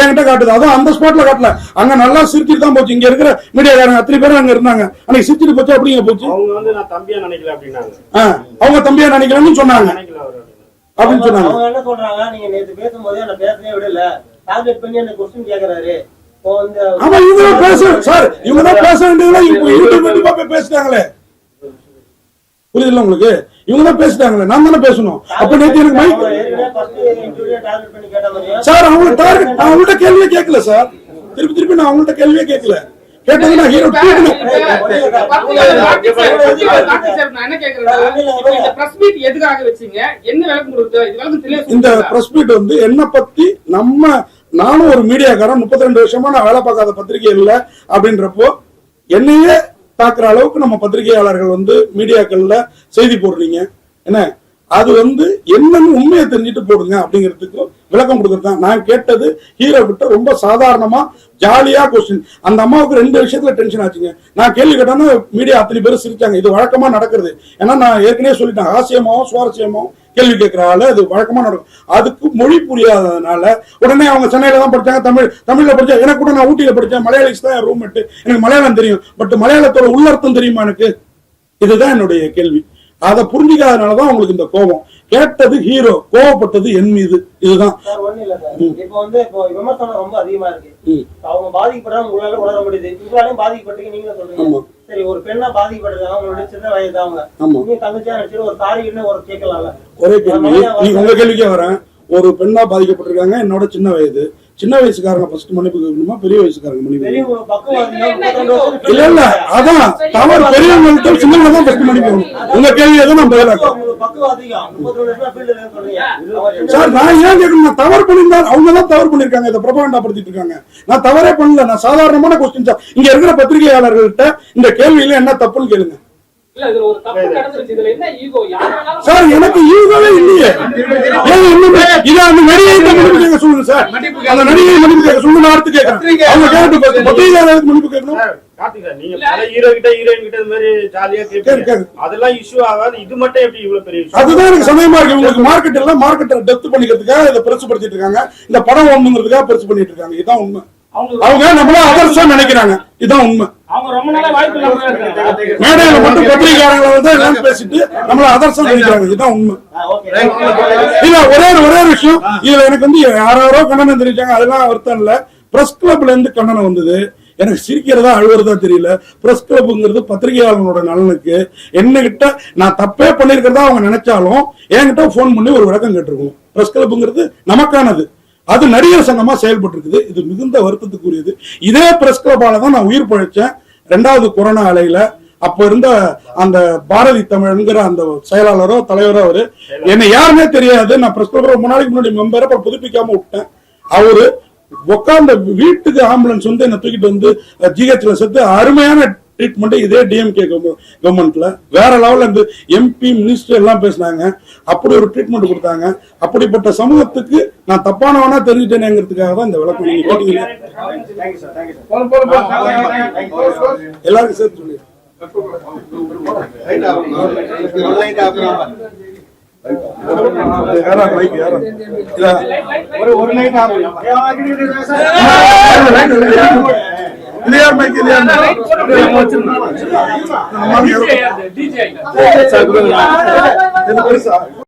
என்கிட்ட காட்டுது. அதுவும் அந்த ஸ்பாட்ல காட்டல, அங்க நல்லா சிரிச்சுட்டு தான் போச்சு. இங்க இருக்கிற மீடியாக்காரங்க அத்தனை பேரும் அங்க இருந்தாங்க. அன்னைக்கு சிரிச்சுட்டு போச்சு. அப்படிங்க போச்சு. அவங்க வந்து நான் தம்பியா நினைக்கல அப்படின்னாங்க. அவங்க தம்பியா நினைக்கலன்னு சொன்னாங்க. அப்படின்னு சொன்னாங்க. அவங்க என்ன சொல்றாங்க, நீங்க நேத்து பேசும்போது என்ன பேசவே விடல, டார்கெட் பண்ணி என்ன क्वेश्चन கேக்குறாரு. ஆமா இவங்க பேச சார், இவங்க தான் பேச வேண்டியதுல இப்போ யூடியூப் பேசிட்டாங்களே. புரியுதுல்ல உங்களுக்கு? இவங்க தான் பேசிட்டாங்களே, நான் தானே பேசணும். அப்ப நேத்து எனக்கு மைக் சார் அவங்கள டார்கெட், நான் அவங்கள்ட்ட கேள்வியே கேட்கல சார். திருப்பி நான் அவங்கள்ட்ட கேள்வியே கேட்கல. கேட்டதுன்னா ஹீரோ நான் என்ன கேக்குறேன், எதுக்காக வச்சீங்க, என்ன விளக்கம் கொடுத்தா? இந்த பிரஸ் மீட் வந்து என்ன பத்தி நானும் ஒரு மீடியாக்காரன் 32 வருஷமா நான் வேலை பார்க்காத பத்திரிகை இல்ல அப்படின்றப்போ என்னையே தாக்குற அளவுக்கு நம்ம பத்திரிகையாளர்கள் வந்து மீடியாக்கள்ல செய்தி போடுறீங்க. என்ன அது வந்து என்னன்னு உண்மையை தெரிஞ்சுட்டு போடுங்க அப்படிங்கிறதுக்கு விளக்கம் கொடுக்கறதுதான். நான் கேட்டது ஹீரோ கிட்ட ரொம்ப சாதாரணமா ஜாலியா கொஸ்டின். அந்த அம்மாவுக்கு 2 விஷயத்துல டென்ஷன் ஆச்சுங்க. நான் கேள்வி கேட்டோன்னா மீடியா அத்தனை பேர் சிரிச்சாங்க. இது வழக்கமா நடக்கிறது. ஏன்னா நான் ஏற்கனவே சொல்லிட்டேன், ஆசியமாவும் சுவாரஸ்யமாவும் கேள்வி கேட்கறால அது வழக்கமா நடக்கும். அதுக்கு மொழி புரியாததுனால உடனே அவங்க சென்னையில தான் படிச்சாங்க, தமிழ்ல படிச்சா. எனக்கு கூட நான் ஊட்டியில படிச்சேன், மலையாளிஸ் தான் என் ரூம்மேட், எனக்கு மலையாளம் தெரியும். பட் மலையாளத்தோட உள்ளர்த்தம் தெரியுமா எனக்கு? இதுதான் என்னுடைய கேள்வி. அதை புரிஞ்சிக்காதனாலதான் உங்களுக்கு இந்த கோபம். கேட்டது ஹீரோ, கோவப்பட்டது என் மீது. இதுதான் இப்ப வந்து விமர்சனம் ரொம்ப அதிகமா இருக்கு. அவங்க பாதிக்கப்படுறாங்க, உங்களால உணர முடியுது. உங்களாலையும் பாதிக்கப்பட்டு நீங்க சொல்றீங்க. சரி, ஒரு பெண்ணா பாதிக்கப்பட்டிருக்காங்க, உங்களுடைய சின்ன வயது அவங்க, நீங்க தங்கச்சியா நினைச்சு ஒரு சாரின்னு ஒரு கேட்கலாம்ல. ஒரே கேள்வி, நீங்க உங்க கேள்விக்கே வரேன். ஒரு பெண்ணா பாதிக்கப்பட்டிருக்காங்க, என்னோட சின்ன வயது. சின்ன வயசுக்காரங்க ஃபர்ஸ்ட் மன்னிப்பு கேட்கணுமா, பெரிய வயசுக்காரங்க மன்னிப்பு? இல்ல இல்ல, அதான் தவறு பெரியவங்கள்ட்ட சின்னவங்க தான் ஃபர்ஸ்ட் மன்னிப்பு கேட்கணும். உங்க கேள்வி எதுவும் நான் பதிலாக்க சார். நான் ஏன் கேட்கணும்? நான் தவறு பண்ணியிருந்தா அவங்க தான் தவறு பண்ணிருக்காங்க, இதை ப்ரொபகண்டா படுத்திட்டு இருக்காங்க. நான் தவறே பண்ணல. நான் சாதாரணமான கொஸ்டின் சார். இங்க இருக்கிற பத்திரிகையாளர்கள்ட்ட இந்த கேள்வியில என்ன தப்புன்னு கேளுங்க சார். எனக்கு ஈகோவே இல்லையே. இதை அந்த நடிகை மன்னிப்பு கேட்க சொல்லுங்க சார். அந்த நடிகை மன்னிப்பு கேட்க சொல்லுங்க, நான் அடுத்து கேட்கறேன். அவங்க கேட்டு பத்திரிகையாளருக்கு மன்னிப்பு கேட்கணும். நீங்க பல ஹீரோ கிட்ட ஹீரோயின் கிட்ட இந்த மாதிரி ஜாலியா கேட்பீங்க, அதெல்லாம் இஷ்யூ ஆகாது. இது மட்டும் எப்படி இவ்வளவு பெரிய இஷ்யூ? அதுதான் எனக்கு சமயமா இருக்கு. உங்களுக்கு மார்க்கெட் எல்லாம் மார்க்கெட்டை டெப்த் பண்ணிக்கிறதுக்காக இதை பெருசு படுத்திட்டு இருக்காங்க. இந்த படம் ஒண்ணுங்கிறதுக்காக பெருசு பண்ணிட்டு இருக்காங்க. இதுதான் உண்மை. அவங்க நம்மள அதர்சம் நினைக்கிறாங்க. இதுதான் உண்மை. மேடையில மட்டும் பத்திரிகையாளர்களை வந்து எல்லாம் பேசிட்டு நம்மள அதர்சம் நினைக்கிறாங்க. இதுதான் உண்மை. இல்ல ஒரே விஷயம், இதுல எனக்கு வந்து யாரோ கண்டனம் தெரிவிச்சாங்க, அதெல்லாம் வருத்தம் இல்ல. பிரஸ் கிளப்ல இருந்து கண்டனம் வந்தது. எனக்கு சிரிக்கிறதா அழுவுறதா தெரியல. பிரஸ் கிளப்புங்கிறது பத்திரிகையாளர்களோட நலனுக்கு. என்னகிட்ட நான் தப்பே பண்ணிருக்கிறதா அவங்க நினைச்சாலும் என்கிட்ட போன் பண்ணி ஒரு விளக்கம் கேட்டிருக்கணும். பிரஸ் கிளப்புங்கிறது நமக்கானது, அது நடிகர் சங்கமா செயல்பட்டு இருக்குது. இது மிகுந்த வருத்தத்துக்குரியது. இதே பிரஸ் கிளப்பால தான் நான் உயிர் பழைச்சேன் 2வது கொரோனா அலையில. அப்ப இருந்த அந்த பாரதி தமிழ்ங்கிற அந்த செயலாளரோ தலைவரோ அவரு என்ன யாருமே தெரியாது. நான் பிரஸ் கிளப் ரொம்ப நாளைக்கு முன்னாடி மெம்பர், அப்ப புதுப்பிக்காம விட்டேன். அவரு உட்கார்ந்த வீட்டுக்கு ஆம்புலன்ஸ் வந்து என்ன தூக்கிட்டு வந்து ஜிஹெச்ல சேர்த்து அருமையான ட்ரீட்மெண்ட். இதே டிஎம்கே கவர்மெண்ட்ல வேற லெவல்ல இருந்து எம்பி மினிஸ்டர் எல்லாம் பேசினாங்க. அப்படி ஒரு ட்ரீட்மெண்ட் கொடுத்தாங்க. அப்படிப்பட்ட சமூகத்துக்கு நான் தப்பானவனா தெரிஞ்சுட்டேனேங்கிறதுக்காக தான் இந்த விளக்கம் நீங்க கேட்டீங்க. எல்லாருக்கும் சேர்த்து சொல்லி ஒரு